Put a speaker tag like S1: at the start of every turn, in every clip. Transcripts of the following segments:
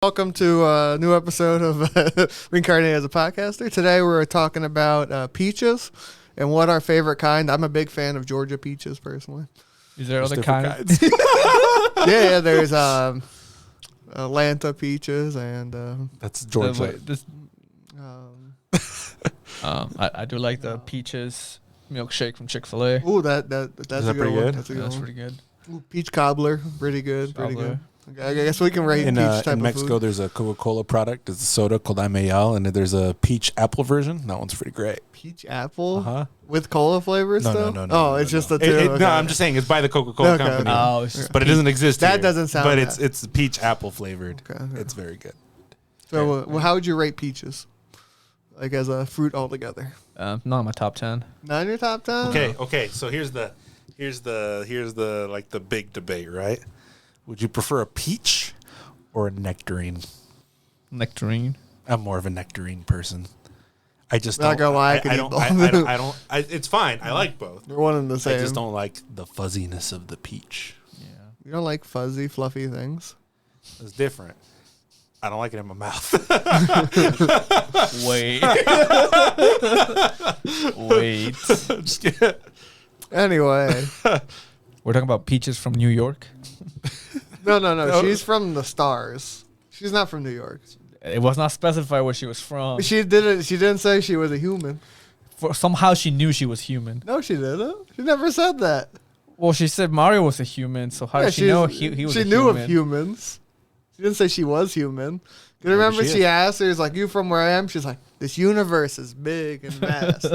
S1: Welcome to a new episode of Reincarnated as a Podcaster. Today we're talking about peaches and what our favorite kind. I'm a big fan of Georgia peaches, personally.
S2: Is there other kinds?
S1: Yeah, there's Atlanta peaches and...
S3: That's Georgia.
S2: I do like the peaches milkshake from Chick-fil-A.
S1: Ooh, that's a good
S3: pretty
S1: one.
S3: good?
S1: That's a good
S2: That's
S1: one.
S2: pretty good.
S1: Ooh, peach cobbler, pretty good, pretty good. Okay, I guess we can rate
S3: In,
S1: peach type
S3: in
S1: of
S3: Mexico,
S1: food.
S3: there's a Coca-Cola product. It's a soda called Amayal, and there's a peach apple version. That one's pretty great.
S1: Peach apple
S3: Uh-huh.
S1: with cola flavors
S3: No,
S1: still?
S3: no.
S1: Oh, it's just the two.
S3: No,
S1: Okay.
S3: I'm just saying it's by the Coca-Cola
S1: Okay,
S3: company.
S1: okay.
S2: Oh, it's just
S3: But it doesn't exist
S1: That
S3: here.
S1: doesn't sound
S3: But
S1: bad.
S3: it's peach apple flavored.
S1: Okay, okay.
S3: It's very good.
S1: So, well, how would you rate peaches? Like as a fruit altogether?
S2: not in my top 10.
S1: Not in your top 10?
S3: Okay. So here's the like the big debate, right? Would you prefer a peach or a nectarine?
S2: Nectarine.
S3: I'm more of a nectarine person. I just
S1: Not
S3: don't.
S1: gonna lie, I could eat both.
S3: It's fine. I like both.
S1: They're one and the same.
S3: I just don't like the fuzziness of the peach.
S2: Yeah.
S1: You don't like fuzzy, fluffy things?
S3: It's different. I don't like it in my mouth.
S2: Wait. Wait.
S3: Just kidding.
S1: Anyway.
S2: We're talking about peaches from New York.
S1: No. She's from the stars. She's not from New York.
S2: It was not specified where she was from.
S1: She didn't say she was a human.
S2: Somehow she knew she was human.
S1: No, she didn't. She never said that.
S2: Well, she said Mario was a human, so how did she know he was a
S1: She knew
S2: human?
S1: of humans. She didn't say she was human. You
S3: Maybe
S1: remember
S3: she
S1: she
S3: is.
S1: asked her, like, you from where I am? She's like, this universe is big and vast.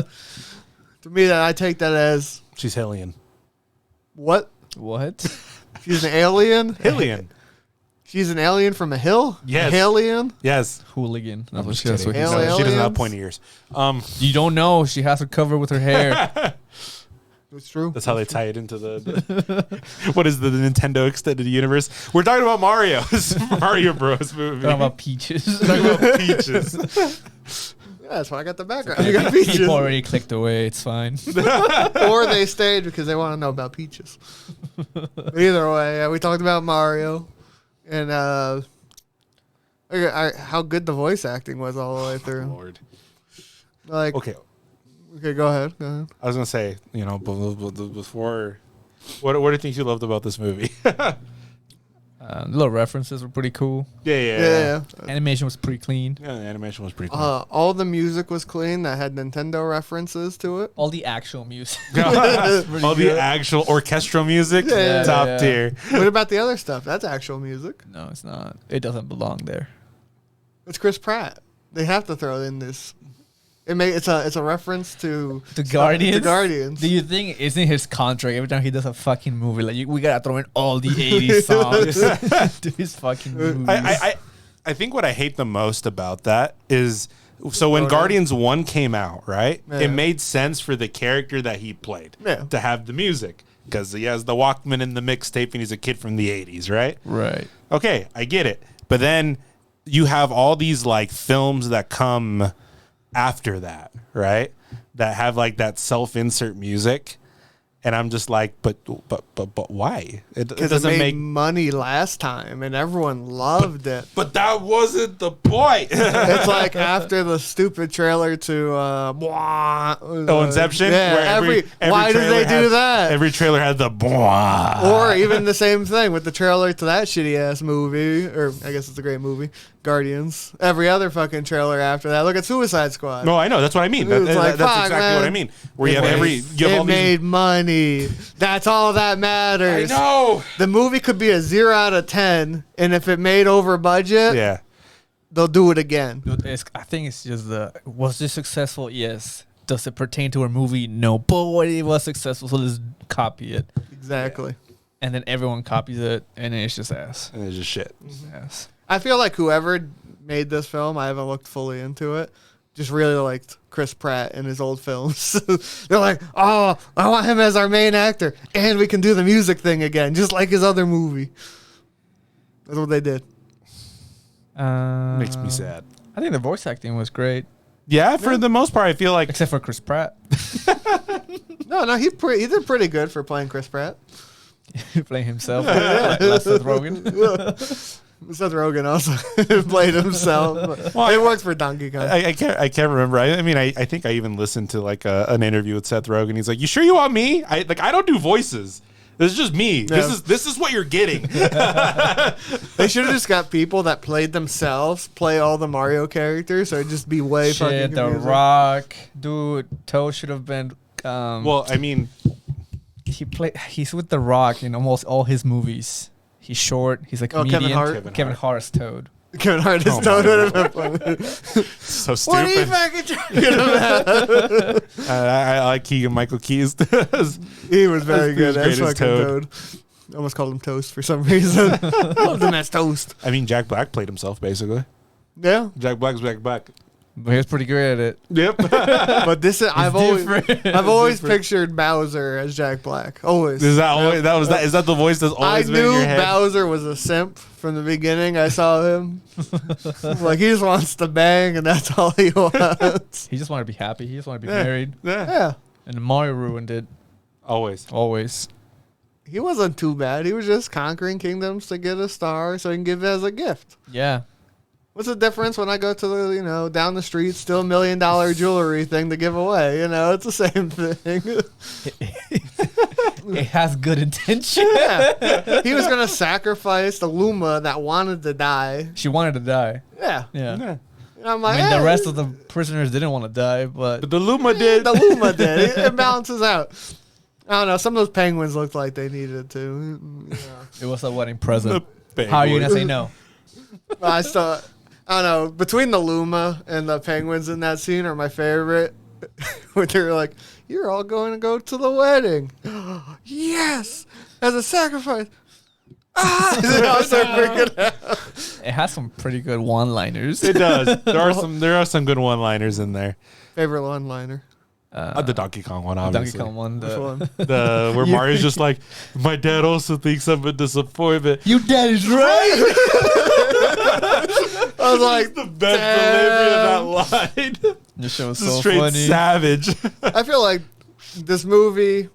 S1: To me, I take that as,
S3: She's Hellion.
S1: what?
S2: What?
S1: She's an alien?
S3: Hellion.
S1: She's an alien from a hill?
S3: Yes.
S1: A alien?
S3: Yes.
S2: Hooligan.
S3: I'm
S2: That's
S3: just
S2: what
S3: kidding.
S2: he
S1: Alien.
S2: said.
S3: No, she doesn't have
S1: Aliens?
S3: pointy ears.
S2: You don't know. She has her covered with her hair.
S1: It's true.
S3: That's how they tie it into the what is the Nintendo Extended Universe? We're talking about Mario. Mario Bros. Movie.
S2: Talking about peaches.
S3: Talking about peaches.
S1: Yeah, that's why I got the background. You got peaches.
S2: People already clicked away. It's fine.
S1: Or they stayed because they want to know about peaches. But either way, yeah, we talked about Mario. And how good the voice acting was all the way through.
S3: Lord.
S1: Like,
S3: Okay.
S1: Okay, go ahead.
S3: I was gonna say, before, what are things you loved about this movie?
S2: Little references were pretty cool.
S1: Yeah.
S2: Animation was pretty clean.
S3: Yeah, the animation was pretty cool.
S1: All the music was clean. That had Nintendo references to it.
S2: All the actual music.
S3: All the actual orchestral music,
S1: Yeah,
S3: top
S2: yeah.
S3: tier.
S1: What about the other stuff? That's actual music.
S2: No, it's not. It doesn't belong there.
S1: It's Chris Pratt. They have to throw in this. It's a reference to
S2: The Guardians.
S1: The Guardians.
S2: Do you think isn't his contract every time he does a fucking movie like we gotta throw in all the 80s songs to his fucking movies?
S3: I think what I hate the most about that is so when Guardians 1 came out, right?
S1: Yeah.
S3: It made sense for the character that he played to have the music because he has the Walkman and the mixtape and he's a kid from the 80s, right?
S2: Right.
S3: Okay, I get it. But then you have all these like films that come after that, right? That have like that self-insert music. And I'm just like, but why? It
S1: Because
S3: doesn't
S1: it made
S3: make
S1: money last time, and everyone loved it.
S3: But that wasn't the point.
S1: It's like after the stupid trailer to
S3: Inception?
S1: Yeah,
S3: Where every
S1: why did
S3: trailer
S1: they do
S3: had-
S1: that?
S3: Every trailer had the blah.
S1: Or even the same thing with the trailer to that shitty ass movie, or I guess it's a great movie, Guardians. Every other fucking trailer after that. Look at Suicide Squad.
S3: No, I know. That's what I mean.
S1: It's like,
S3: That's
S1: fuck,
S3: exactly
S1: man.
S3: what I mean. Where you have
S1: It made money. That's all that
S3: I
S1: matters.
S3: know.
S1: The movie could be a 0 out of 10, and if it made over budget,
S3: Yeah.
S1: they'll do it again.
S2: I think it's just was this successful? Yes. Does it pertain to a movie? No. But it was successful, so let's copy it.
S1: Exactly.
S2: And then everyone copies it, and then it's just ass.
S3: And it's just shit.
S2: Ass.
S1: I feel like whoever made this film, I haven't looked fully into it, just really liked Chris Pratt in his old films. They're like, oh, I want him as our main actor, and we can do the music thing again, just like his other movie. That's what they did.
S3: Makes me sad.
S2: I think the voice acting was great,
S3: Yeah, for the most part, I feel like
S2: except for Chris Pratt.
S1: No, he did pretty good for playing Chris Pratt.
S2: Playing himself, like Lester Rogen.
S1: Seth Rogen also played himself.
S3: Well,
S1: It works for Donkey Kong.
S3: I can't remember. I mean, I think I even listened to like an interview with Seth Rogen. He's like, "You sure you want me? I don't do voices. This is just me.
S1: Yeah.
S3: This is what you're getting."
S1: They should have just got people that played themselves play all the Mario characters, so it'd just be way fucking
S2: Shit, The
S1: confusing.
S2: Rock, dude. Toad should have been.
S3: Well, I mean,
S2: He's with The Rock in almost all his movies. He's short. He's a
S1: Kevin
S2: comedian.
S1: Hart?
S2: Kevin Hart's Toad.
S1: Kevin Hart is
S3: Oh
S1: Toad
S3: my
S1: would have been funny.
S3: so
S1: What are you
S3: stupid.
S1: fucking talking about?
S3: I like Keegan Michael Key's.
S1: He was very
S3: He was
S1: good
S3: great
S1: as
S3: as
S1: fucking
S3: Toad.
S1: Toad. Almost called him Toast for some reason. Loved him as Toast.
S3: I mean, Jack Black played himself basically.
S1: Yeah,
S3: Jack Black's Jack Black.
S2: But he was pretty great at it.
S3: Yep.
S1: but this is I've
S2: different.
S1: always pictured Bowser as Jack Black. Always.
S3: Is that always, that was that? Is that the voice that's
S1: I
S3: always been in
S1: knew
S3: your head?
S1: Bowser was a simp from the beginning. I saw him. Like he just wants to bang, and that's all he wants.
S2: He just wanted to be happy. He just wanted to be
S3: Yeah.
S2: married.
S3: Yeah.
S1: Yeah,
S2: And Mario ruined it.
S3: Always.
S2: Always.
S1: he wasn't too bad. He was just conquering kingdoms to get a star, so he can give it as a gift.
S2: Yeah.
S1: What's the difference when I go to the, down the street, still $1 million jewelry thing to give away? It's the same thing.
S2: It has good intention.
S1: Yeah. He was going to sacrifice the Luma that wanted to die.
S2: She wanted to die.
S1: Yeah.
S2: Yeah.
S3: Yeah.
S1: And I'm like,
S2: I mean, the
S1: hey,
S2: rest of the prisoners didn't want to die, but
S3: But the Luma did.
S1: the Luma did. It balances out. I don't know. Some of those penguins looked like they needed to.
S2: it was a wedding present.
S3: The
S2: How are you
S3: penguin.
S2: gonna say no?
S1: But I don't know. Between the Luma and the penguins in that scene are my favorite. When they're like, "You're all going to go to the wedding." Yes, as a sacrifice. They all start freaking out.
S2: It has some pretty good one-liners.
S3: It does. There are some good one-liners in there.
S1: Favorite one-liner.
S3: The Donkey Kong one,
S2: Donkey
S3: obviously.
S2: Kong one.
S1: Which one?
S3: The where Mario's just like, my dad also thinks I'm a disappointment.
S2: You dad is right.
S1: I was like,
S3: The best delivery of that line.
S2: This show was
S3: It's
S2: so
S3: straight
S2: funny.
S3: savage.
S1: I feel like this movie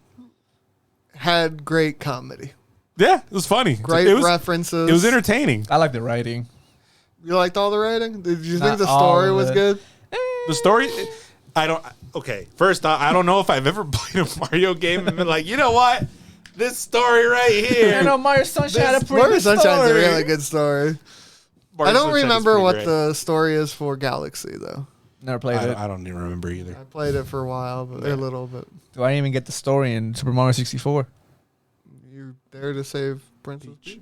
S1: had great comedy,
S3: Yeah, it was funny.
S1: great
S3: it was,
S1: references.
S3: It was entertaining.
S2: I like the writing.
S1: You liked all the writing? Did you
S2: Not
S1: think the
S2: all
S1: story
S2: of
S1: was
S2: it.
S1: good?
S3: The story, I don't. Okay, first, I don't know if I've ever played a Mario game and been like, you know what, this story right here.
S2: I know Mario Sunshine had a pretty
S1: Mario
S2: good
S1: Sunshine's a
S2: story.
S1: really good story.
S3: Mario
S1: I don't
S3: Sunshine is
S1: remember
S3: pretty
S1: what
S3: great.
S1: the story is for Galaxy though.
S2: Never played it.
S3: I don't even remember either.
S1: I played it for a while, but a little bit.
S2: Do I even get the story in Super Mario 64?
S1: You're there to save Princess Peach.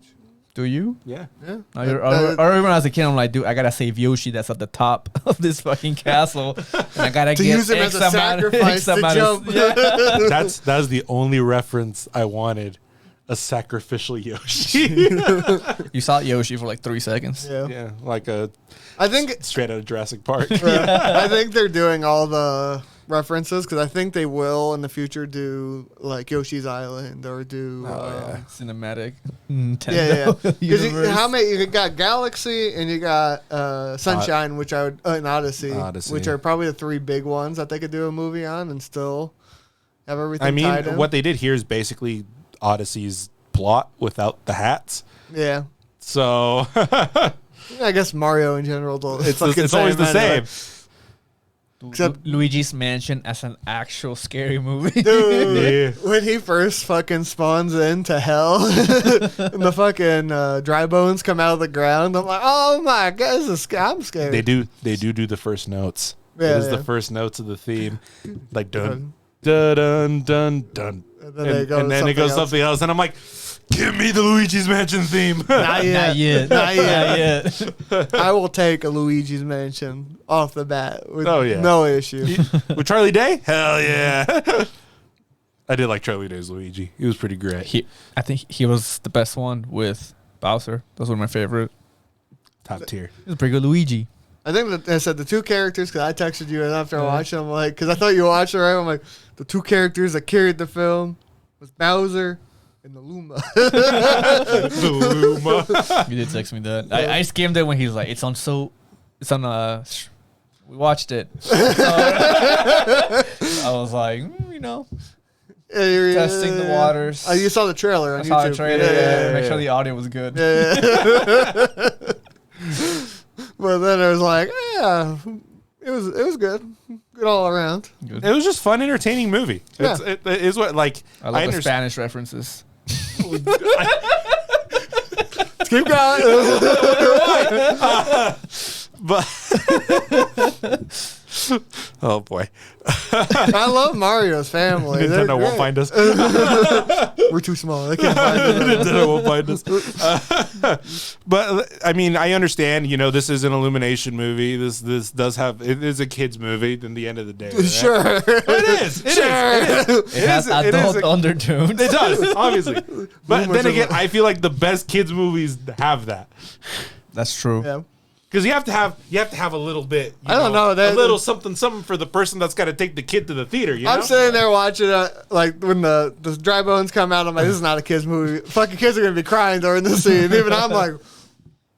S2: Do you?
S3: Yeah.
S1: Yeah.
S2: I remember as a kid, I'm like, dude, I gotta save Yoshi that's at the top of this fucking castle. And I gotta
S1: To
S2: get
S1: use him as
S2: X
S1: a
S2: amount of-
S1: sacrifice
S2: X
S1: to
S2: amount of-
S1: jump.
S2: Yeah.
S3: That was the only reference I wanted. A sacrificial Yoshi.
S2: You saw Yoshi for like 3 seconds.
S1: Yeah.
S3: Yeah, like a
S1: I think
S3: straight out of Jurassic Park.
S1: I think they're doing all the references because I think they will in the future do like Yoshi's Island or do.
S2: Cinematic
S1: Yeah,
S2: Nintendo
S1: Because
S2: universe.
S1: how many you got Galaxy and you got Sunshine, which I would and Odyssey,
S3: Odyssey.
S1: which are probably the three big ones that they could do a movie on and still have everything.
S3: I mean,
S1: tied in.
S3: what they did here is basically Odyssey's plot without the hats.
S1: Yeah,
S3: So
S1: I guess Mario in general.
S3: it's always the same.
S1: Except-
S2: Luigi's Mansion as an actual scary movie.
S1: Dude,
S3: Yeah.
S1: when he first fucking spawns into hell and the fucking dry bones come out of the ground, I'm like, oh my god, I'm scared.
S3: They do the first notes.
S1: Yeah,
S3: it is
S1: yeah.
S3: the first notes of the theme, like dun dun dun dun dun,
S1: And then they go
S3: and then it goes something else, and I'm like, give me the Luigi's Mansion theme.
S1: Not yet.
S2: Not yet.
S1: Not yet.
S2: Not yet.
S1: I will take a Luigi's Mansion off the bat with
S3: Oh, yeah.
S1: no issue.
S3: With Charlie Day, hell yeah. I did like Charlie Day's Luigi. He was pretty great.
S2: I think he was the best one with Bowser. Those were my favorite.
S3: Top tier.
S2: He was a pretty good Luigi.
S1: I think that I said the two characters because I texted you and after I watched them, I'm like, because I thought you watched it right. I'm like, the two characters that carried the film was Bowser and the Luma.
S3: The Luma.
S2: You did text me that. I skimmed it when he's like, it's on. We watched it. So, I was like, Testing the waters.
S1: Oh, you saw the trailer on
S2: I
S1: YouTube.
S2: saw the trailer.
S1: Yeah.
S2: Make sure the audio was good.
S1: But then it was like, yeah, it was good all around.
S2: Good.
S3: It was just fun, entertaining movie.
S1: Yeah.
S3: It is what like
S2: I love the Spanish references.
S1: Keep going.
S3: But oh boy,
S1: I love Mario's family.
S3: Nintendo won't find us.
S1: We're too small. They can't find us.
S3: Nintendo won't find us. But I mean, I understand. You know, this is an Illumination movie. This does have it is a kids movie. In the end of the day, right?
S1: Sure,
S3: it is. It is.
S2: It has adult undertones.
S3: It does, obviously. But
S1: Too
S3: then
S1: much
S3: again,
S1: of
S3: I feel like the best kids movies have that.
S2: That's true.
S1: yeah.
S3: Because you have to have a little bit.
S1: I don't know,
S3: a little something for the person that's got to take the kid to the theater. You know?
S1: I'm sitting there watching like when the dry bones come out. I'm like, this is not a kids movie. Fucking kids are gonna be crying during this scene. Even I'm like,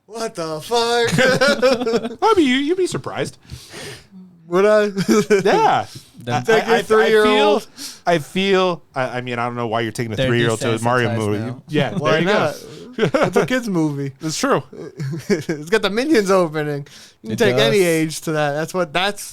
S1: what the fuck?
S3: I mean, you'd be surprised.
S1: Would I?
S3: Yeah.
S1: Take your 3-year-old.
S3: I mean, I don't know why you're taking a
S2: They're
S3: 3-year-old to a Mario
S2: desensitized
S3: movie.
S2: now.
S3: Yeah,
S1: Why
S3: there you
S1: not?
S3: go.
S1: It's a kids movie.
S3: It's true.
S1: It's got the Minions opening. You can
S2: It
S1: take
S2: does.
S1: any age to that. That's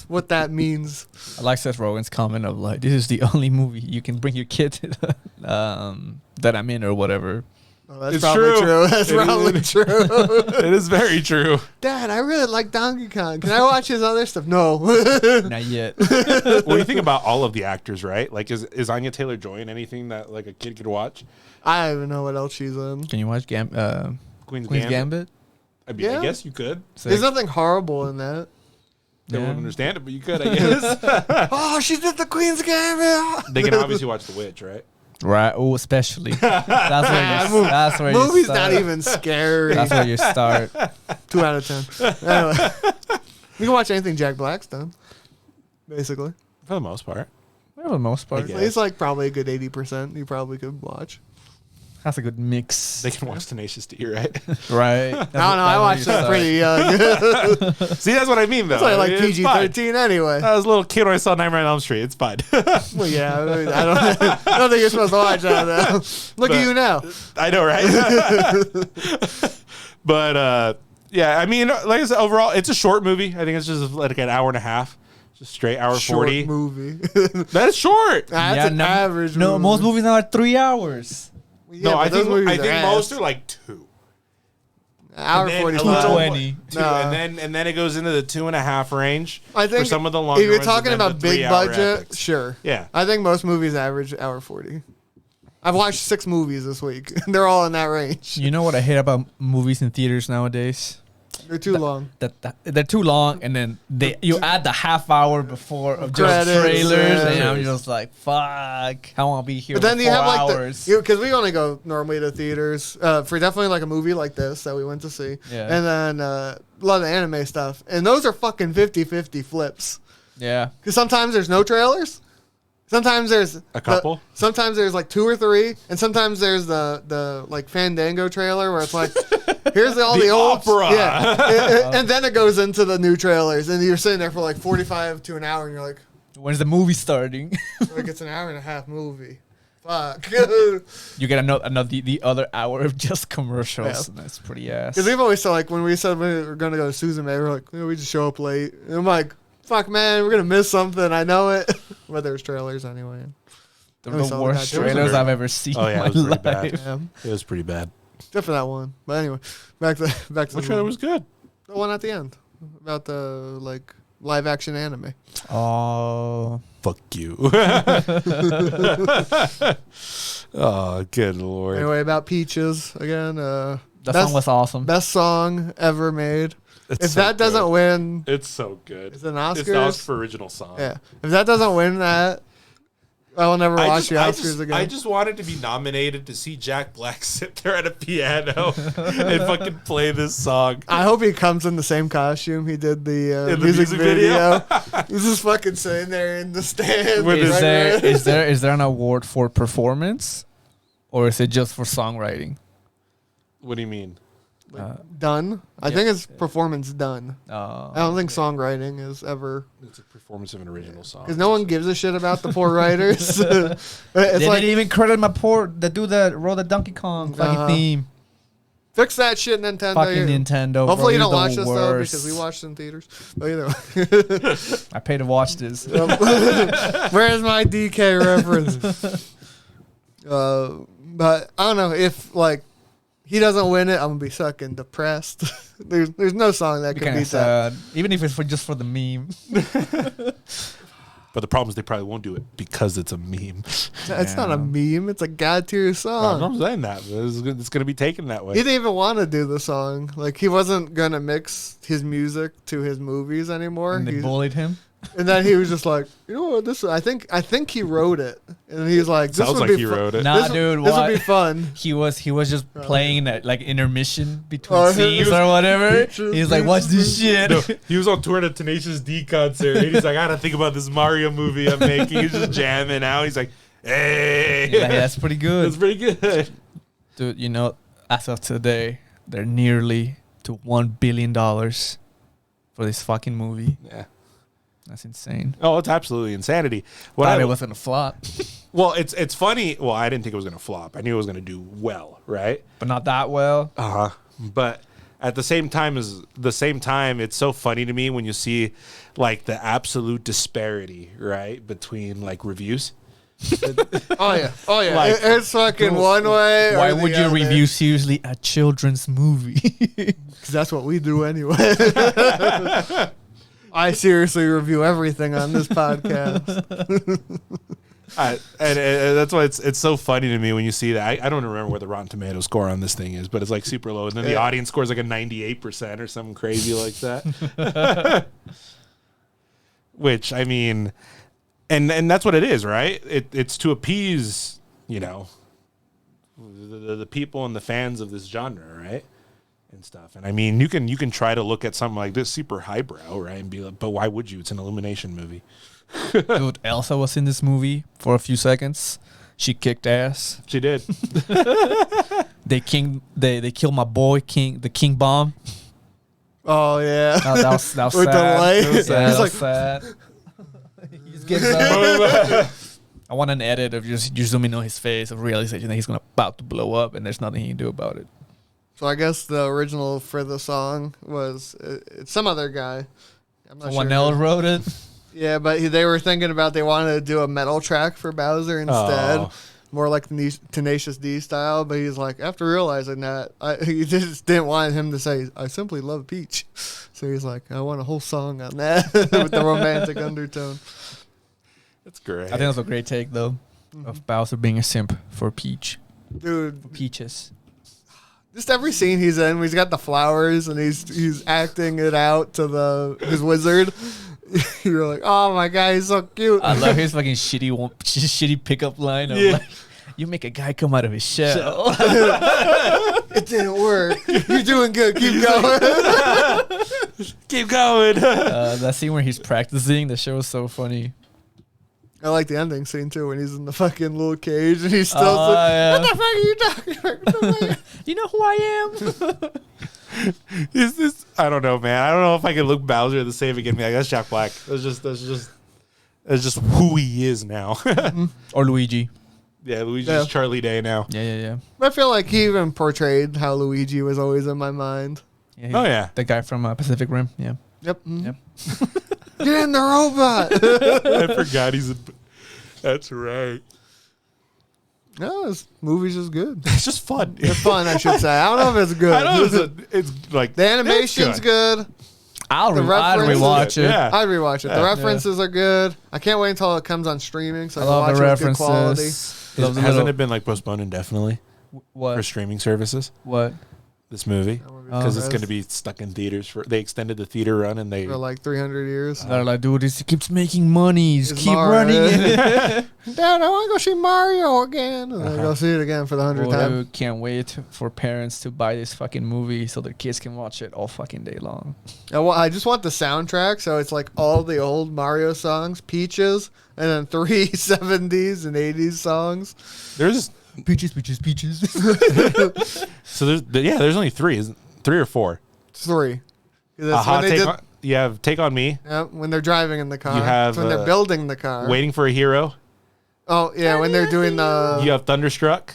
S1: what that means.
S2: I like Seth Rogen's comment of like, this is the only movie you can bring your kid to that I'm in or whatever.
S1: Oh, that's
S3: It's
S1: probably
S3: true.
S1: true. That's
S3: It
S1: probably
S3: is.
S1: true.
S3: It is very true.
S1: Dad, I really like Donkey Kong. Can I watch his other stuff? No.
S2: Not yet.
S3: What do you think about all of the actors, right? Like, is Anya Taylor-Joy in anything that like a kid could watch?
S1: I don't even know what else she's in.
S2: Can you watch
S3: Queen's
S2: Queen's Gambit?
S3: I mean,
S1: Yeah.
S3: I guess you could.
S2: Sick.
S1: There's nothing horrible in that.
S3: They
S2: Yeah.
S3: wouldn't understand it, but you could, I guess.
S1: Oh, she did the Queen's Gambit.
S3: They can obviously watch The Witch, right?
S2: Right. Oh, especially. That's where you
S1: Movie's
S2: start.
S1: not even scary.
S2: That's where you start.
S1: 2 out of 10. Anyway, you can watch anything Jack Black's done, basically.
S3: For the most part.
S2: For the most part.
S3: guess.
S1: He's like probably a good 80%. You probably could watch.
S2: That's a good mix.
S3: They can watch Tenacious D, right?
S2: Right.
S1: I don't know. I watched that pretty young.
S3: See, that's what I mean, though.
S1: It's only like
S3: It's fine.
S1: PG-13 anyway.
S3: I was a little kid when I saw Nightmare on Elm Street. It's fine.
S1: Well, yeah, I don't think you're supposed to watch that now. Look at you now.
S3: I know, right? But yeah, I mean, like I said, overall, it's a short movie. I think it's just like an hour and a half, just straight hour
S1: Short
S3: 40.
S1: movie.
S3: That's short.
S1: That's an average
S2: No,
S1: movie.
S2: most movies now are 3 hours.
S1: Yeah,
S3: No,
S1: but
S3: I
S1: those
S3: think
S1: movies are
S3: most
S1: ass.
S3: are like 2.
S1: Hour
S3: And then
S1: 45.
S2: 2:20.
S3: 2,
S1: No.
S3: and then it goes into the 2.5 range.
S1: I think
S3: for some of the longer
S1: if you're
S3: ones,
S1: talking
S3: and then
S1: about
S3: the
S1: big
S3: 3-hour
S1: budget,
S3: epics.
S1: sure.
S3: Yeah.
S1: I think most movies average hour 40. I've watched 6 movies this week. They're all in that range.
S2: You know what I hate about movies in theaters nowadays?
S1: They're too long.
S2: That they're too long, and then you add the half hour before of just
S1: Credits,
S2: trailers, and
S1: yeah.
S2: I'm just like, fuck, I want to be here
S1: But then
S2: for
S1: you
S2: 4
S1: have like
S2: hours.
S1: because we only go normally to theaters for definitely like a movie like this that we went to see,
S2: Yeah.
S1: and then a lot of the anime stuff, and those are fucking 50-50 flips.
S2: Yeah.
S1: Because sometimes there's no trailers, sometimes there's
S3: A couple?
S1: sometimes there's like 2 or 3, and sometimes there's the like Fandango trailer where it's like. Here's all the old
S3: opera.
S1: yeah, and then it goes into the new trailers, and you're sitting there for like 45 to an hour, and you're like,
S2: When's the movie starting?
S1: like it's an hour and a half movie. Fuck.
S2: You get another the other hour of just commercials.
S1: Yeah.
S2: And that's pretty ass.
S1: Because we've always said, like, when we said we were going to go to Susan May, we're like, we just show up late. And I'm like, fuck, man, we're going to miss something. I know it. But there's trailers anyway.
S2: the
S1: we saw
S2: worst
S1: that.
S2: trailers I've ever seen
S3: Oh, yeah,
S2: in
S3: it
S2: my
S3: was pretty bad.
S2: life.
S1: Yeah.
S3: It was pretty bad.
S1: Except for that one. But anyway, back to
S3: Which
S1: the
S3: trailer
S1: movie.
S3: was good?
S1: The one at the end about the, like, live action anime.
S2: Oh,
S3: Fuck you. Oh, good lord.
S1: Anyway, about Peaches again.
S2: that
S1: Best-
S2: song was awesome.
S1: Best song ever made.
S3: It's
S1: If
S3: so
S1: that doesn't
S3: good.
S1: win,
S3: It's so good.
S1: it's an
S3: It's the
S1: Oscars.
S3: Oscar original song.
S1: Yeah. If that doesn't win that, I will never watch the Oscars again.
S3: I just wanted to be nominated to see Jack Black sit there at a piano and fucking play this song.
S1: I hope he comes in the same costume he did the,
S3: In the
S1: music,
S3: music
S1: video. He's just fucking sitting there in the stand.
S3: With his-
S2: Is there an award for performance, or is it just for songwriting?
S3: What do you mean?
S1: Done. I think it's performance done. I don't think songwriting is ever.
S3: It's a performance of an original song.
S1: Because no one gives a shit about the poor writers. It's
S2: They
S1: like,
S2: didn't even credit the dude that wrote the Donkey Kong fucking theme.
S1: fix that shit, Nintendo.
S2: Fucking Nintendo.
S1: Hopefully you
S2: bro,
S1: don't
S2: you're
S1: watch
S2: the
S1: this though,
S2: worst.
S1: because we watched it in theaters. But either way.
S2: I paid to watch this.
S1: Where's my DK reference? But I don't know if like he doesn't win it, I'm gonna be fucking depressed. there's no song that can
S2: Kind
S1: beat
S2: of
S1: that.
S2: sad, even if it's just for the meme.
S3: But the problem is they probably won't do it because it's a meme.
S1: It's not a meme. It's a god tier song.
S3: I'm saying that. It's going to be taken that way.
S1: He didn't even want to do the song. Like he wasn't gonna mix his music to his movies anymore.
S2: And they bullied him.
S1: And then he was just like, you know what? This I think he wrote it, and he's like, this
S3: Sounds
S1: would
S3: like
S1: be
S3: he wrote it.
S2: Nah,
S1: This,
S2: dude,
S1: this
S2: what?
S1: would be fun.
S2: He was just playing at like intermission between
S1: Oh, he
S2: scenes
S1: was-
S2: or whatever.
S1: Peaches,
S2: He's like, watch this shit.
S3: No, he was on tour at a Tenacious D concert. And he's like, I got to think about this Mario movie I'm making. He's just jamming out. He's like, hey.
S2: Yeah, that's pretty good.
S3: That's pretty good.
S2: Dude, you know, as of today, they're nearly to $1 billion for this fucking movie.
S3: Yeah.
S2: That's insane.
S3: Oh, it's absolutely insanity. What
S2: Thought
S3: I-
S2: it was gonna flop,
S3: Well, it's funny. Well, I didn't think it was going to flop. I knew it was going to do well, right?
S2: but not that well.
S3: Uh-huh. But at the same time, it's so funny to me when you see like the absolute disparity, right, between like reviews.
S1: Oh yeah,
S3: Like,
S1: it's fucking one way.
S2: Why
S1: or the
S2: would you
S1: other.
S2: review seriously a children's movie?
S1: 'Cause that's what we do anyway. I seriously review everything on this podcast.
S3: And that's why it's so funny to me when you see that. I don't remember what the Rotten Tomato score on this thing is, but it's like super low. And then the audience scores like a 98% or something crazy like that. Which, I mean, and that's what it is, right? It's to appease, you know, the people and the fans of this genre, right? And stuff. And I mean, you can try to look at something like this super highbrow, right? And be like, but why would you? It's an Illumination movie.
S2: Dude, Elsa was in this movie for a few seconds. She kicked ass.
S3: She did.
S2: They killed my boy the King Bomb.
S1: Oh yeah,
S2: That was
S1: with the
S2: sad.
S1: light.
S2: That was sad.
S1: He's
S2: That
S1: like,
S2: was sad. He's getting sad. I want an edit of just you zooming on his face of realization that he's about to blow up and there's nothing he can do about it.
S1: so I guess the original for the song was it's some other guy. I'm not
S2: Someone
S1: sure.
S2: else wrote it.
S1: Yeah, but they were thinking about they wanted to do a metal track for Bowser instead,
S3: Oh.
S1: more like the Tenacious D style. But he's like, after realizing that, he just didn't want him to say, "I simply love Peach." So he's like, "I want a whole song on that with the romantic undertone."
S3: That's great.
S2: I think that was a great take though of Bowser being a simp for Peach.
S1: Dude,
S2: Peaches.
S1: just every scene he's in, he's got the flowers and he's acting it out to his wizard. You're like, oh my god, he's so cute.
S2: I love his fucking shitty pickup line of like, you make a guy come out of his shell.
S1: It didn't work. You're doing good. Keep going.
S3: Keep going.
S2: That scene where he's practicing, the show was so funny.
S1: I like the ending scene too when he's in the fucking little cage and he's still
S2: Oh,
S1: like,
S2: yeah.
S1: what the fuck are you talking about?
S2: You know who I am?
S3: Is this? I don't know, man. I don't know if I can look Bowser the same again. Be like, that's Jack Black. That's just who he is now.
S2: Or Luigi.
S3: Yeah, Luigi's
S1: Yeah.
S3: Charlie Day now.
S2: Yeah.
S1: I feel like he even portrayed how Luigi was always in my mind.
S2: He's
S3: Oh, yeah.
S2: the guy from Pacific Rim. Yeah.
S1: Yep.
S2: Yep.
S1: Get in the robot.
S3: I forgot he's. That's right.
S1: No, this movie's just good.
S3: It's just fun.
S1: They're fun, I should say. I don't know if it's good.
S3: I know it's like
S1: The animation's good.
S2: I'd
S1: reference is
S2: rewatch
S3: good.
S2: it.
S3: Yeah.
S1: I'd rewatch it. The
S3: Yeah.
S1: references are good. I can't wait until it comes on streaming so I
S2: I
S1: can
S2: love
S1: watch
S2: the
S1: it with good quality.
S2: references. Love the
S3: Hasn't
S2: little-
S3: it been like postponed indefinitely for
S2: What?
S3: streaming services?
S2: What?
S3: This movie
S2: Oh.
S3: because it's going to be stuck in theaters for. They extended the theater run and they.
S1: For like 300 years.
S2: They're like, dude, this keeps making money. Just
S1: It's
S2: keep
S1: Mario.
S2: running it.
S1: Dad, I want to go see Mario again. And then go see it again for the 100th
S2: Boy,
S1: time.
S2: dude, can't wait for parents to buy this fucking movie so their kids can watch it all fucking day long.
S1: I just want the soundtrack, so it's like all the old Mario songs, Peaches, and then 3 70s and 80s songs.
S3: There's
S2: Peaches.
S3: so there's only 3, isn't? 3 or 4.
S1: 3. That's when they did,
S3: You have Take on Me.
S1: yeah, when they're driving in the car.
S3: You have,
S1: It's when they're building the car.
S3: Waiting for a Hero.
S1: Oh yeah, when they're doing the
S3: You have Thunderstruck.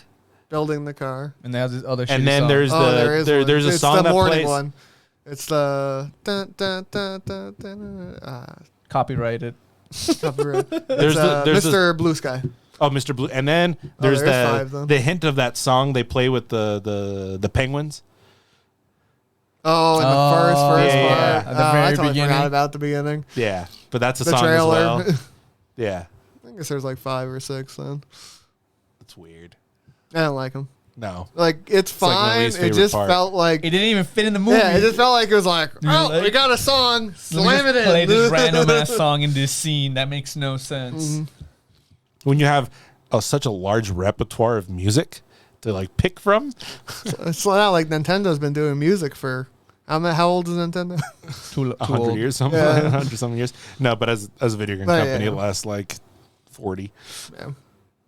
S1: building the car.
S2: And they have this other.
S3: And
S2: shitty
S3: then
S2: song.
S3: there's there's a
S1: it's
S3: song
S1: the
S3: that
S1: morning
S3: plays.
S1: one. It's the dun, dun, dun, dun, dun,
S2: Copyrighted.
S1: copyright.
S3: There's
S1: It's,
S3: the
S1: Mr. Blue Sky.
S3: Oh, Mr. Blue. And then there's
S1: there's 5 then.
S3: the hint of that song they play with the penguins.
S1: Oh, in the first
S3: yeah,
S1: part.
S3: yeah.
S2: At the
S1: I
S2: very
S1: totally
S2: beginning.
S1: forgot about the beginning.
S3: Yeah, but that's a
S1: The
S3: song
S1: trailer.
S3: as well. Yeah,
S1: I guess there's like 5 or 6 then.
S3: it's weird.
S1: I don't like them.
S3: No,
S1: Like, it's
S3: like my
S1: fine.
S3: least
S1: It
S3: favorite
S1: just
S3: part.
S1: felt like...
S2: It didn't even fit in the movie.
S1: Yeah, it just felt like it was like, oh,
S2: like-
S1: we got a song.
S2: Let me
S1: Slam
S2: just
S1: it in.
S2: Play this random ass song in this scene that makes no sense.
S1: Mm-hmm.
S3: when you have such a large repertoire of music to like pick from.
S1: It's not like Nintendo's been doing music for... How old is Nintendo?
S2: Too
S3: 100
S2: old.
S3: years, something,
S1: Yeah.
S3: 100 something years. No, but as a video game
S1: But,
S3: company,
S1: yeah.
S3: it lasts like 40,
S1: Yeah,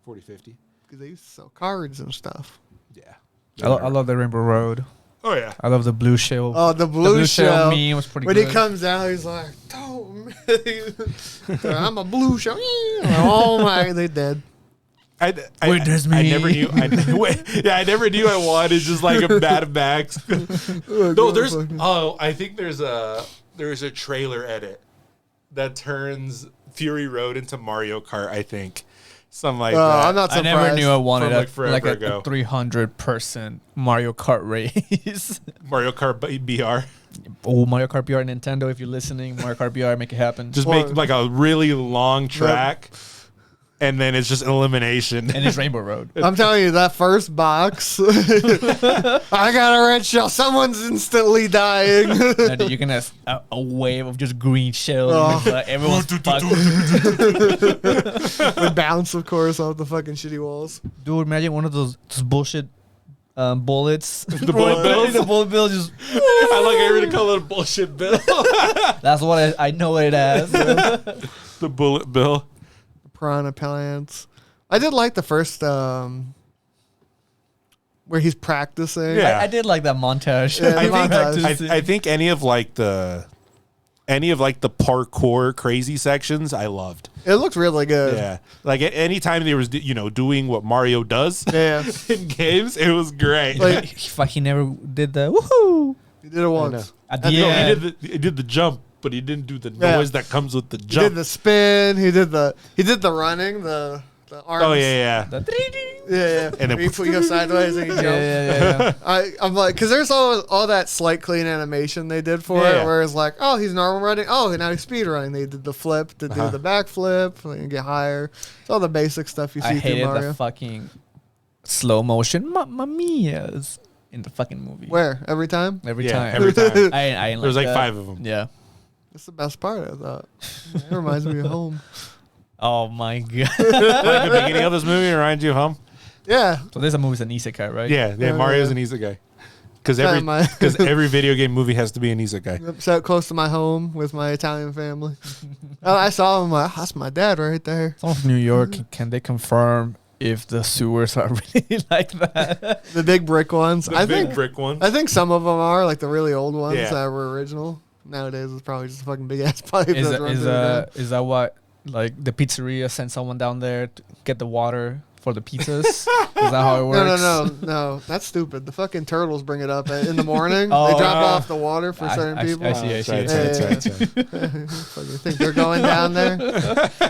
S3: 40, 50.
S1: because they used to sell cards and stuff.
S3: Yeah.
S2: I love the Rainbow Road.
S3: Oh yeah.
S2: I love the Blue Shell.
S1: Oh, the Blue Shell.
S2: meme was pretty
S1: When
S2: good.
S1: he comes out, he's like, "Don't, I'm a Blue Shell." Oh my, they dead.
S2: Wait, there's
S3: I
S2: me.
S3: never knew. I never knew I wanted just like a Mad Max. No, there's. Oh, I think there's a trailer edit that turns Fury Road into Mario Kart. I think something like that.
S1: I'm not
S2: I
S1: surprised.
S2: never knew I wanted
S3: From, like,
S2: a,
S3: forever
S2: like
S3: ago.
S2: a 300% Mario Kart race.
S3: Mario Kart BR.
S2: Oh, Mario Kart BR Nintendo, if you're listening, Mario Kart BR, make it happen.
S3: Just
S1: Well-
S3: make like a really long track, and then it's just elimination.
S2: And it's Rainbow Road.
S1: I'm telling you, that first box, I got a red shell. Someone's instantly dying.
S2: And you can have a wave of just green shells.
S1: Oh.
S2: Everyone's fucked.
S1: We bounce, of course, off the fucking shitty walls.
S2: Dude, imagine one of those bullshit bullets.
S3: The bullet bills?
S2: The bullet bill just...
S3: I like everybody call it a bullshit bill.
S2: That's what I know it as.
S3: The bullet bill.
S1: Piranha plants. I did like the first, where he's practicing.
S3: Yeah.
S2: I did like that montage.
S1: Yeah, the
S2: think
S1: montage.
S3: I think any of the parkour crazy sections I loved.
S1: It looked really good.
S3: Yeah, like any time they was doing what Mario does
S1: Yeah.
S3: in games, it was great.
S1: Like,
S2: He never did the woohoo.
S1: he did it once.
S2: At
S1: And
S2: the
S1: no,
S2: end.
S3: he did the jump, but he didn't do the
S1: Yeah.
S3: noise that comes with the
S1: He did
S3: jump.
S1: the spin. He did the running. The arms.
S3: Oh yeah.
S2: The
S1: Yeah.
S3: And then-
S1: you go sideways and you jump.
S2: yeah.
S1: I'm like, because there's all that slight clean animation they did for
S3: Yeah.
S1: it, where it's like, oh, he's normal running. Oh, now he's speed running. They did the flip to do the back flip and get higher. It's all the basic stuff you see
S2: I
S1: through
S2: hated
S1: Mario.
S2: the fucking slow motion Mamma Mia's in the fucking movie.
S1: Where? Every time?
S2: Every
S3: Yeah,
S2: time.
S3: every time.
S2: I ain't
S3: There's like
S2: that.
S3: 5 of them.
S2: Yeah.
S1: That's the best part, I thought. It reminds me of home.
S2: Oh my god.
S3: Like the beginning of this movie reminds you of home.
S1: Yeah.
S2: So there's a movie, an isekai, right?
S3: Yeah,
S1: Yeah,
S3: Mario's
S1: yeah.
S3: an isekai. Because
S1: Yeah, my-
S3: every video game movie has to be an isekai.
S1: So close to my home with my Italian family. I saw him. Like, that's my dad right there.
S2: Someone from New York, can they confirm if the sewers are really like that?
S1: The big brick ones.
S3: The
S1: I
S3: big
S1: think.
S3: brick one.
S1: I think some of them are like the really old ones
S3: Yeah.
S1: that were original. Nowadays, it's probably just a fucking big ass pipe.
S2: Is
S1: that's
S2: that,
S1: run
S2: is,
S1: through the ground.
S2: is that what, like, the pizzeria sent someone down there to get the water for the pizzas? Is that how it works?
S1: No. That's stupid. The fucking turtles bring it up in the morning.
S2: Oh,
S1: they drop
S3: yeah.
S1: off the water for certain people.
S2: I see.
S1: Fucking think they're going down there?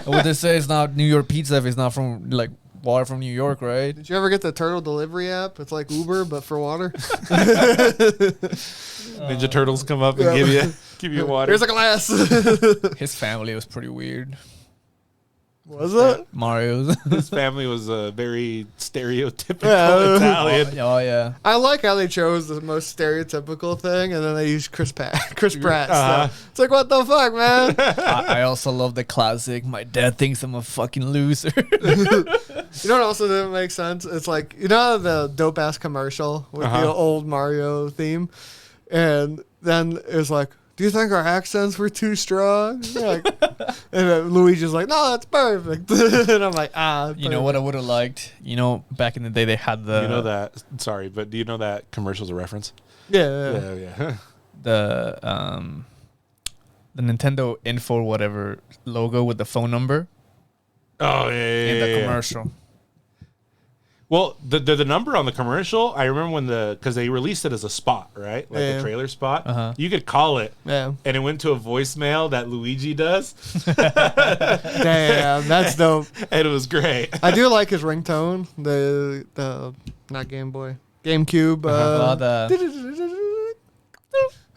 S2: What they say is not New York pizza if it's not from, like, water from New York, right?
S1: Did you ever get the turtle delivery app? It's like Uber but for water.
S3: Ninja Turtles come up and give you water.
S1: Here's a glass.
S2: His family was pretty weird.
S1: Was it?
S2: Mario's.
S3: His family was very stereotypical
S1: Yeah.
S3: Italian.
S2: Oh, yeah.
S1: I like how they chose the most stereotypical thing and then they used Chris Pratt stuff. It's like, what the fuck, man?
S2: I also love the classic, my dad thinks I'm a fucking loser.
S1: You know what also didn't make sense? It's like, you know the dope ass commercial with the old Mario theme? And then it was like, do you think our accents were too strong? Like, and then Luigi's like, no, that's perfect. And I'm like,
S2: You know what I would have liked? You know, back in the day they had the...
S3: You know that. Sorry, but do you know that commercial's a reference? Yeah.
S2: The Nintendo Info whatever logo with the phone number
S3: Oh
S2: in the commercial.
S3: Well, the number on the commercial, I remember when because they released it as a spot, right? Like a trailer spot.
S2: Uh-huh.
S3: You could call it,
S1: Yeah.
S3: and it went to a voicemail that Luigi does,
S1: Damn, that's dope.
S3: and it was great.
S1: I do like his ringtone. The not Game Boy, GameCube.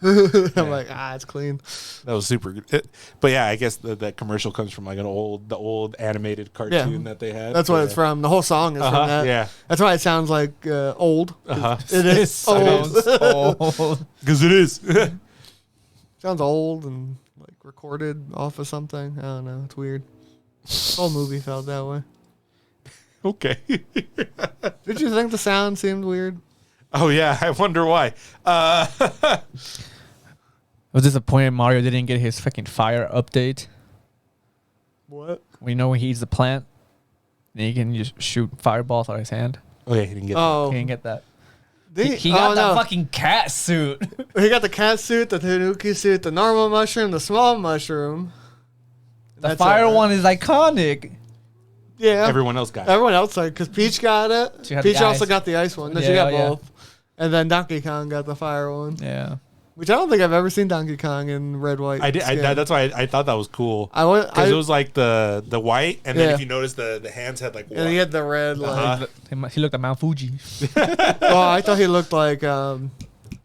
S1: I'm like, it's clean.
S3: That was super good. But yeah, I guess that commercial comes from like the old animated cartoon that they had.
S1: That's what it's from. The whole song is from that.
S3: Yeah.
S1: That's why it sounds like old. It is
S2: old.
S3: Because it is.
S1: Sounds old and like recorded off of something. I don't know. It's weird. The whole movie felt that way.
S3: Okay.
S1: Did you think the sound seemed weird?
S3: Oh yeah, I wonder why.
S2: I was disappointed Mario didn't get his fucking fire update.
S1: What?
S2: We know when he eats the plant, and he can just shoot fireballs out of his hand.
S3: Oh yeah, he didn't get
S1: Oh,
S2: He didn't get that.
S1: Did
S2: He got that fucking cat suit.
S1: He got the cat suit, the Tanuki suit, the normal mushroom, the small mushroom.
S2: The fire one is iconic.
S1: Yeah.
S3: Everyone else got it.
S1: Everyone else, like, because Peach got it.
S2: She had
S1: Peach
S2: the
S1: also
S2: ice.
S1: got the ice one. No, she
S2: Yeah,
S1: got
S2: yeah.
S1: both. And then Donkey Kong got the fire one.
S2: Yeah.
S1: Which I don't think I've ever seen Donkey Kong in red, white.
S3: I did.
S1: skin.
S3: That's why I thought that was cool.
S1: Because
S3: It was like the white, and then
S1: Yeah.
S3: if you notice the hands had like white.
S1: and he had the red, like.
S2: He looked at Mount Fuji.
S1: Oh, I thought he looked like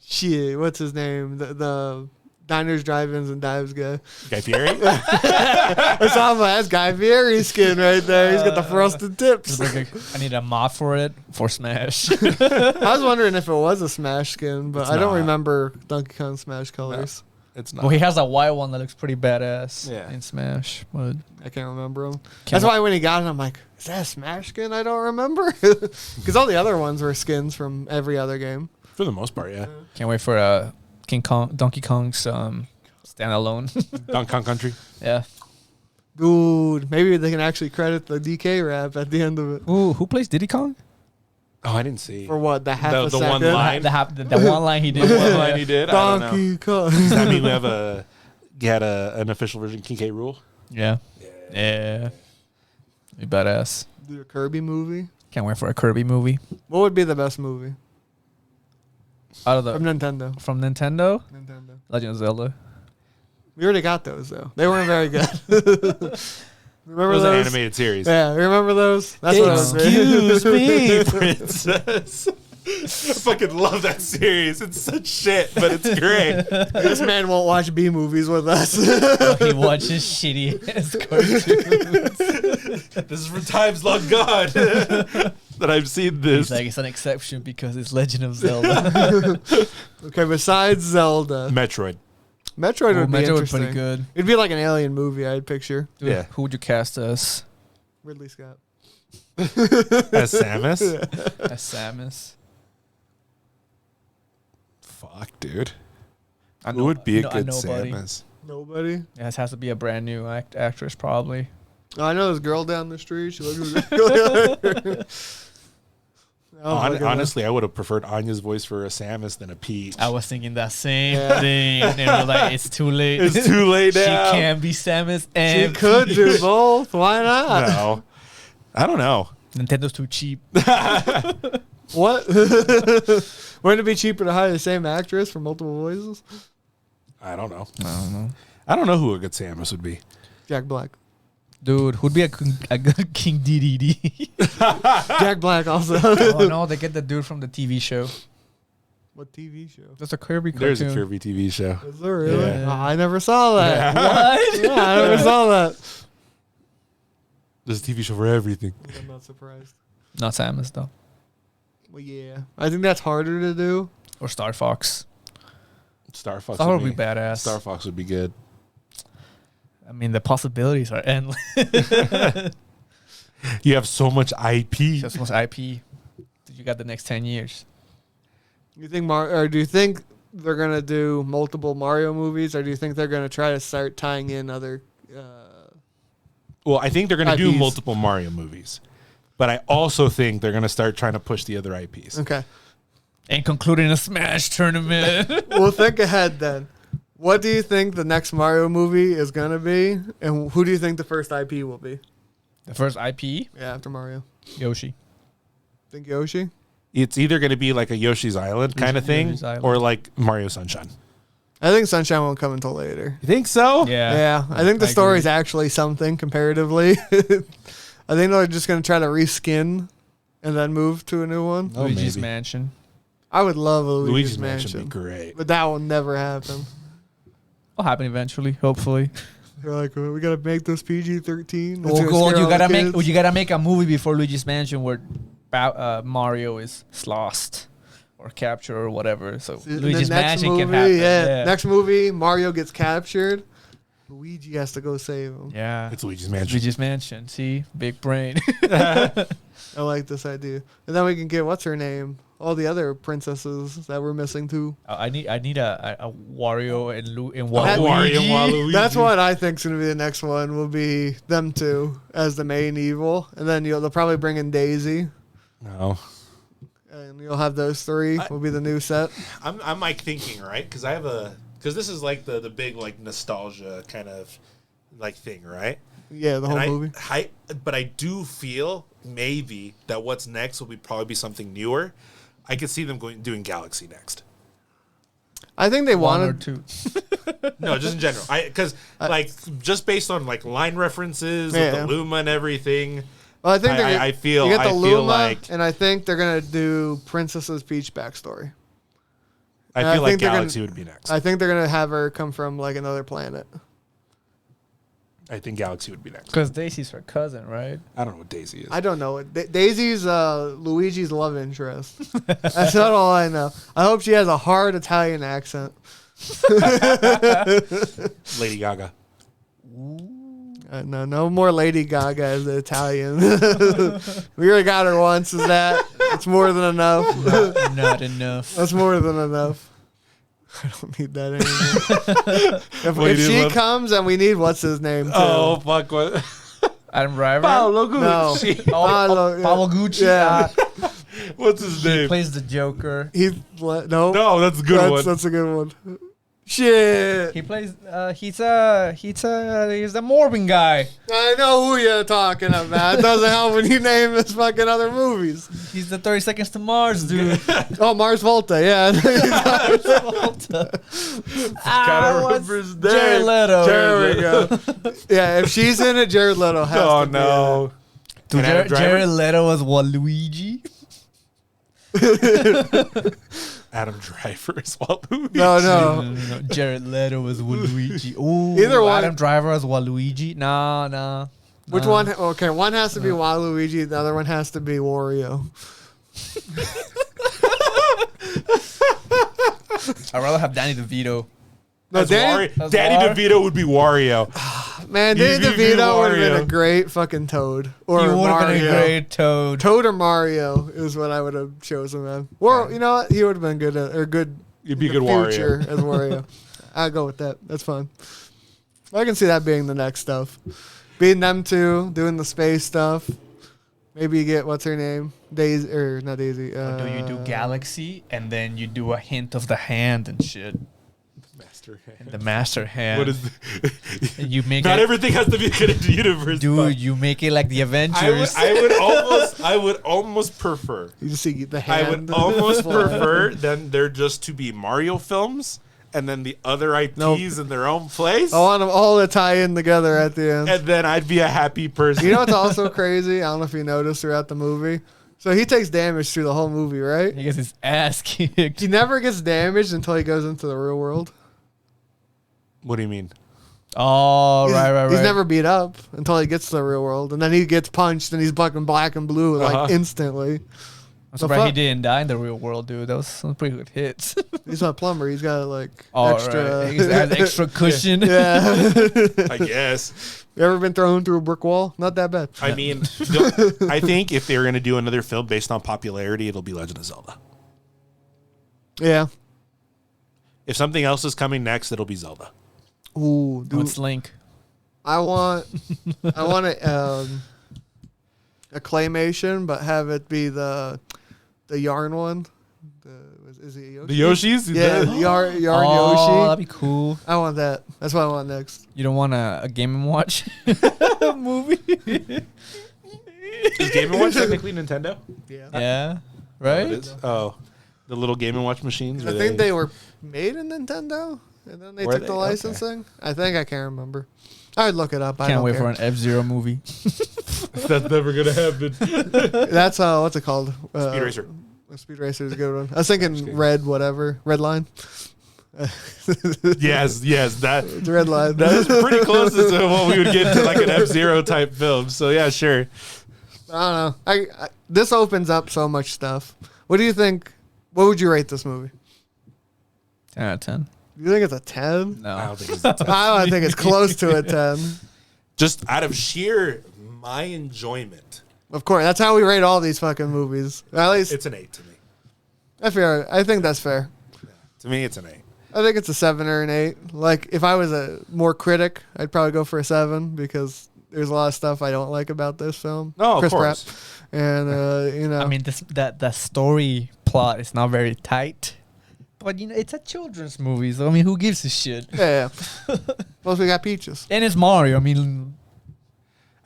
S1: shit. What's his name? The Diners, Drive-ins, and Dives guy.
S3: Guy Fieri.
S1: I saw him. That's Guy Fieri's skin right there. He's got the frosted tips.
S2: I need a mod for it for Smash.
S1: I was wondering if it was a Smash skin, but
S3: It's
S1: I don't
S3: not.
S1: remember Donkey Kong Smash colors.
S3: It's not.
S2: Well, he has a white one that looks pretty badass
S3: Yeah.
S2: in Smash. But
S1: I can't remember them. That's why when he got it, I'm like, is that a Smash skin? I don't remember. Because all the other ones were skins from every other game.
S3: For the most part, yeah.
S2: can't wait for Donkey Kong's standalone.
S3: Donkey Kong Country.
S2: Yeah.
S1: Dude, maybe they can actually credit the DK rap at the end of it.
S2: Who plays Diddy Kong?
S3: Oh, I didn't see.
S1: For what, the half
S3: The
S1: a
S3: one
S1: second?
S3: line.
S2: The one line he did.
S3: One line he did. I don't know.
S1: Donkey Kong.
S3: Does that mean we have an official version of King K. Rool?
S2: Yeah. Yeah. Be badass.
S1: Do a Kirby movie.
S2: Can't wait for a Kirby movie.
S1: What would be the best movie?
S2: Out of
S1: From
S2: the
S1: Nintendo.
S2: from Nintendo,
S1: Nintendo.
S2: Legend of Zelda.
S1: We already got those, though. They weren't very good. Remember
S3: It was an
S1: those?
S3: animated series.
S1: Yeah, remember those? That's what I was
S3: Excuse me, princess. I fucking love that series. It's such shit, but it's great.
S1: This man won't watch B movies with us.
S2: He watches shitty ass cartoons.
S3: This is from times long gone that I've seen this.
S2: He's like, it's an exception because it's Legend of Zelda.
S1: Okay, besides Zelda,
S3: Metroid.
S1: Metroid would be
S2: Metroid would
S1: interesting.
S2: pretty good.
S1: It'd be like an alien movie, I'd picture.
S2: Dude,
S3: Yeah.
S2: Who would you cast as?
S1: Ridley Scott.
S3: As Samus?
S2: As Samus?
S3: Fuck, dude.
S2: I
S3: Who would be a
S2: I
S3: good
S2: know nobody.
S3: Samus?
S1: Nobody.
S2: Yeah, it has to be a brand new actress, probably.
S1: Oh, I know this girl down the street. She looks really
S3: Honestly, I would have preferred Anya's voice for a Samus than a Peach.
S2: I was thinking that same
S1: Yeah.
S2: thing. And we're like, it's too late.
S3: It's too late
S2: She
S3: now.
S2: can't be Samus
S1: she
S2: and
S1: could do
S2: Peach.
S1: both. Why not?
S3: No. I don't know.
S2: Nintendo's too cheap.
S1: What? Wouldn't it be cheaper to hire the same actress for multiple voices?
S3: I don't know.
S2: I don't know.
S3: I don't know who a good Samus would be.
S1: Jack Black.
S2: Dude, who'd be a good King DDD?
S1: Jack Black also.
S2: Oh no, they get the dude from the TV show.
S1: What TV show?
S2: That's a Kirby cartoon.
S3: There's a Kirby TV show.
S1: Is there really?
S3: Yeah.
S1: Oh, I never saw that.
S2: What?
S1: Yeah, I never saw that.
S3: There's a TV show for everything.
S1: I'm not surprised.
S2: Not Samus though.
S1: Well, yeah. I think that's harder to do.
S2: Or Star Fox.
S3: Star Fox
S2: That
S3: would
S2: would be badass.
S3: Star Fox would be good.
S2: I mean, the possibilities are endless.
S3: You have so much IP.
S2: That's most IP. You got the next 10 years.
S1: You think or do you think they're gonna do multiple Mario movies, or do you think they're gonna try to start tying in other?
S3: Well, I think they're going to do
S1: IPs.
S3: multiple Mario movies. But I also think they're going to start trying to push the other IPs.
S1: Okay.
S2: And concluding a Smash tournament.
S1: We'll think ahead then. What do you think the next Mario movie is gonna be, and who do you think the first IP will be?
S2: The first IP,
S1: Yeah, after Mario.
S2: Yoshi.
S1: Think Yoshi?
S3: It's either going to be like a Yoshi's Island kind of thing,
S2: Yoshi's Island.
S3: or like Mario Sunshine.
S1: I think Sunshine won't come until later.
S3: You think so?
S2: Yeah.
S1: I think the
S2: I
S1: story's
S2: agree.
S1: actually something comparatively. I think they're just gonna try to reskin and then move to a new one.
S3: Oh,
S2: Luigi's
S3: maybe.
S2: Mansion.
S1: I would love a
S3: Luigi's
S1: Luigi's
S3: Mansion would
S1: Mansion,
S3: be great.
S1: but that will never happen.
S2: Will happen eventually, hopefully.
S1: They're like, we gotta make this PG-13.
S2: Well, you gotta make a movie before Luigi's Mansion where Mario is lost or captured or whatever. So Luigi's Mansion can happen.
S1: Yeah. Next movie, Mario gets captured. Luigi has to go save him.
S2: Yeah.
S3: It's Luigi's Mansion.
S2: Luigi's Mansion. See, big brain.
S1: I like this idea. And then we can get what's her name? All the other princesses that we're missing too.
S2: I need a Wario and
S1: That-
S3: Wario and
S2: Waluigi.
S3: Waluigi.
S1: That's what I think's gonna be the next one. Will be them two as the main evil, and then they'll probably bring in Daisy,
S3: No.
S1: and you'll have those three. Will be the new set.
S3: I'm like thinking, right? Because this is like the big like nostalgia kind of like thing, right?
S1: Yeah, the whole movie.
S3: But I do feel maybe that what's next will probably be something newer. I could see them doing Galaxy next.
S1: I think they
S2: One or
S1: wanted.
S2: two.
S3: No, just in general. Because like just based on like line references
S1: Yeah.
S3: with the Luma and everything.
S1: Well, I think they're.
S3: I feel-
S1: you get the
S3: I feel
S1: Luma,
S3: like-
S1: and I think they're gonna do Princess's Peach backstory.
S3: I
S1: I
S3: feel like
S1: think they're
S3: Galaxy would be next.
S1: I think they're gonna have her come from like another planet.
S3: I think Galaxy would be next.
S2: Because Daisy's her cousin, right?
S3: I don't know what Daisy is.
S1: I don't know. Daisy's Luigi's love interest. That's not all I know. I hope she has a hard Italian accent.
S3: Lady Gaga.
S1: No more Lady Gaga as the Italian. We already got her once. Is that? It's more than enough.
S2: Not enough.
S1: That's more than enough. I don't need that anymore. if
S3: Wait,
S1: if
S3: you
S1: she
S3: love-
S1: comes, and we need what's his name too.
S3: Oh fuck! What?
S2: Adam Driver.
S3: Paolo
S1: no.
S3: Gucci.
S1: Paolo, yeah.
S2: Paolo Gucci.
S1: Yeah.
S3: What's his
S2: He
S3: name?
S2: plays the Joker.
S1: No.
S3: No, that's a good one.
S1: That's a good one. Shit.
S2: He plays. He's the Morbin guy.
S1: I know who you're talking about. It doesn't help when you name his fucking other movies.
S2: He's the 30 Seconds to Mars dude.
S1: Oh, Mars Volta, yeah.
S3: remember his name.
S2: Jared Leto.
S1: There we go. Yeah, if she's in it, Jared Leto has
S3: Oh
S1: to
S3: no!
S2: Dude,
S3: And Adam Driver?
S2: Jared Leto was Waluigi.
S3: Adam Driver is Waluigi.
S1: be in it. No.
S2: Jared Leto was Waluigi. Ooh,
S1: Either one.
S2: Adam Driver was Waluigi. Nah.
S1: Which one? Okay, one has to be Waluigi, the other one has to be Wario.
S2: I'd rather have Danny DeVito.
S1: No,
S3: As
S1: Danny,
S3: Wario- Danny
S2: War?
S3: DeVito would be Wario.
S1: man,
S3: You
S1: Danny
S3: do
S1: DeVito would have been a
S3: Wario.
S1: great fucking Toad. Or
S2: He would have
S1: Mario.
S2: been a great Toad.
S1: Toad or Mario is what I would have chosen, man. Or, you know what? He would have been good, or good.
S3: You'd be a
S1: in
S3: good
S1: the future
S3: Wario.
S1: as Wario. I'll go with that. That's fine. I can see that being the next stuff. Being them two, doing the space stuff. Maybe you get, what's her name? Daisy, or not Daisy.
S2: Or do you do Galaxy and then you do a hint of the hand and shit?
S3: Master hand.
S2: The master hand.
S3: What is?
S2: And you make
S3: Not
S2: it,
S3: everything has to be connected to the universe.
S2: dude.
S3: but
S2: You make it like the Avengers.
S3: I would almost prefer.
S1: You just see the hand.
S3: I would almost prefer then there just to be Mario films and then the other IPs
S1: Nope.
S3: in their own place.
S1: I want them all to tie in together at the end.
S3: And then I'd be a happy person.
S1: You know what's also crazy? I don't know if you noticed throughout the movie. So he takes damage through the whole movie, right?
S2: He gets his ass kicked.
S1: He never gets damaged until he goes into the real world.
S3: What do you mean?
S2: Oh, right.
S1: He's never beat up until he gets to the real world. And then he gets punched and he's fucking black and blue like
S3: Uh-huh.
S1: instantly.
S2: I'm surprised he
S1: fuck?
S2: didn't die in the real world, dude. That was some pretty good hits.
S1: He's not a plumber. He's got like
S2: Oh,
S1: extra.
S2: right. He has extra cushion.
S1: Yeah.
S3: I guess.
S1: You ever been thrown through a brick wall? Not that bad.
S3: I mean, I think if they're going to do another film based on popularity, it'll be Legend of Zelda.
S1: Yeah.
S3: If something else is coming next, it'll be Zelda.
S1: Ooh, dude.
S2: What's Link?
S1: I want a claymation, but have it be the yarn one. Is it Yoshi?
S3: The Yoshis?
S1: Yeah, Yar
S2: Oh,
S1: Yoshi.
S2: that'd be cool.
S1: I want that. That's what I want next.
S2: You don't want a Game & Watch movie?
S3: Is Game & Watch technically Nintendo?
S1: Yeah.
S2: Yeah.
S3: Oh,
S2: Right?
S3: it is? Oh, the little Game & Watch machines?
S1: I think they were made in Nintendo, and then they
S3: Were
S1: took
S3: they?
S1: the
S3: Okay.
S1: licensing. I think I can't remember. I'd look it up. I
S2: Can't
S1: don't
S2: wait
S1: care.
S2: for an F-Zero movie.
S3: That's never going to happen.
S1: That's what's it called?
S3: Speed Racer.
S1: Speed Racer is a good one. I was thinking Red Line.
S3: Yes, that
S1: The Red Line.
S3: that is pretty close to what we would get to like an F-Zero type film. So yeah, sure.
S1: I don't know. I this opens up so much stuff. What do you think? What would you rate this movie?
S2: 10 out of 10.
S1: You think it's a 10?
S2: No.
S3: I don't think it's
S1: I don't think it's close to a 10.
S3: just out of sheer my enjoyment.
S1: Of course, that's how we rate all these fucking movies. At least
S3: It's an 8 to me.
S1: I think that's fair.
S3: To me, it's an 8.
S1: I think it's a 7 or an 8. Like if I was a more critic, I'd probably go for a 7 because there's a lot of stuff I don't like about this film.
S3: No, of
S1: Chris
S3: course.
S1: Pratt. And you know,
S2: I mean, the story plot is not very tight. But, it's a children's movie, so, who gives a shit?
S1: yeah. Plus we got Peaches.
S2: And it's Mario.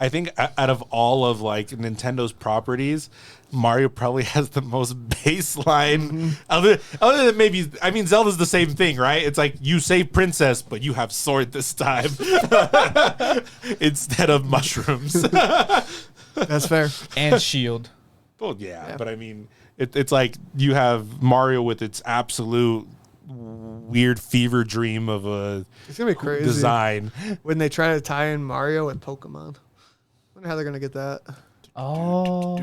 S3: I think out of all of like Nintendo's properties, Mario probably has the most baseline. Other than maybe, Zelda's the same thing, right? It's like you save princess, but you have sword this time instead of mushrooms.
S1: That's fair.
S2: And Shield.
S3: Well, yeah, but it's like you have Mario with its absolute weird fever dream of a
S1: It's gonna be crazy
S3: design.
S1: when they try to tie in Mario with Pokemon. Wonder how they're gonna get that.
S2: Oh.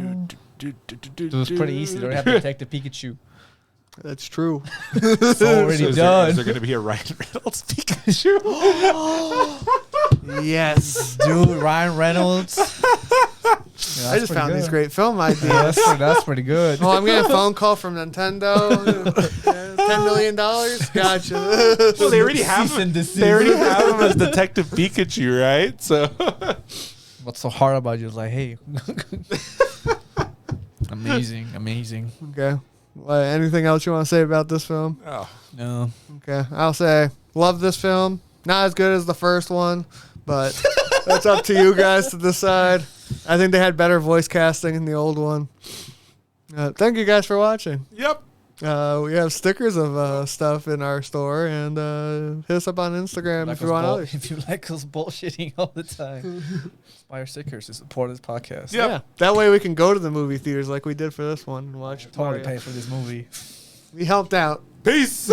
S2: It was pretty easy. They don't have to Detective Pikachu.
S1: That's true.
S2: It's already
S3: Is
S2: done.
S3: there going to be a Ryan Reynolds Pikachu?
S1: Yes.
S2: Dude, Ryan Reynolds. Yeah,
S1: I just found these great film ideas.
S2: That's pretty good.
S1: Oh, I'm getting a phone call from Nintendo. $10 million. Gotcha.
S3: Well, they already have
S2: Cease and
S3: him.
S2: desist.
S3: They already have him as Detective Pikachu, right? So
S2: What's so hard about you is like, hey. Amazing.
S1: Okay. Anything else you want to say about this film?
S2: No.
S1: Okay. I'll say love this film. Not as good as the first one, but that's up to you guys to decide. I think they had better voice casting in the old one. Thank you guys for watching.
S3: yep.
S1: We have stickers of stuff in our store, and hit us up on Instagram if you want others.
S2: If you like us bullshitting all the time, buy our stickers to support this podcast.
S3: Yep.
S1: Yeah. That way we can go to the movie theaters like we did for this one and watch
S2: Totally
S1: Mario.
S2: pay for this movie.
S1: We helped out.
S3: Peace.